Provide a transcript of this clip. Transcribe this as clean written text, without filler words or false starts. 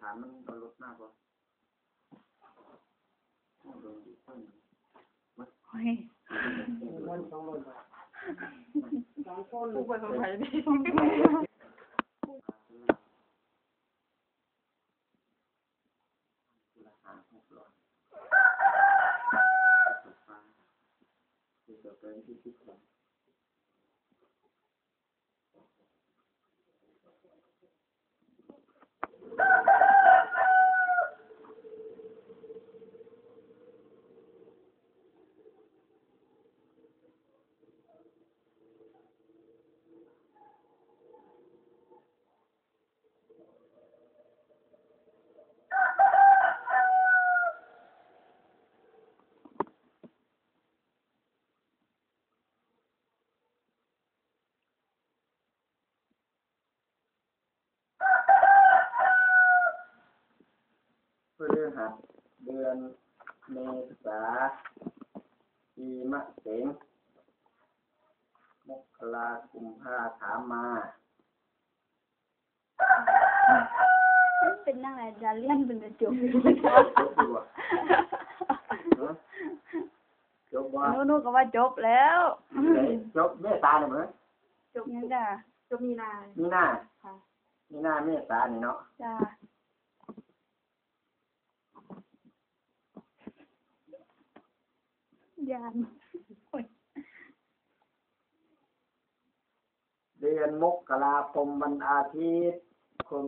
ฐานมันก็ลดมากกว่าโอ้ยมันต้องลดผู้ไปทำไมดิพฤหัสเดือนเมษาปีมะเสงมกราคมพาถามมาเป็นนั่งอะไรจะเลี่ยนเป็นจบจบว่านู้นก็ว่าจบแล้วจบเมษาเนี่ยมั้ยจบนี่จ้ะจบมีนาค่ะมีนาเมษานี่เนาะจ้ะยานเดือนมกราคมวันอาทิตย์คง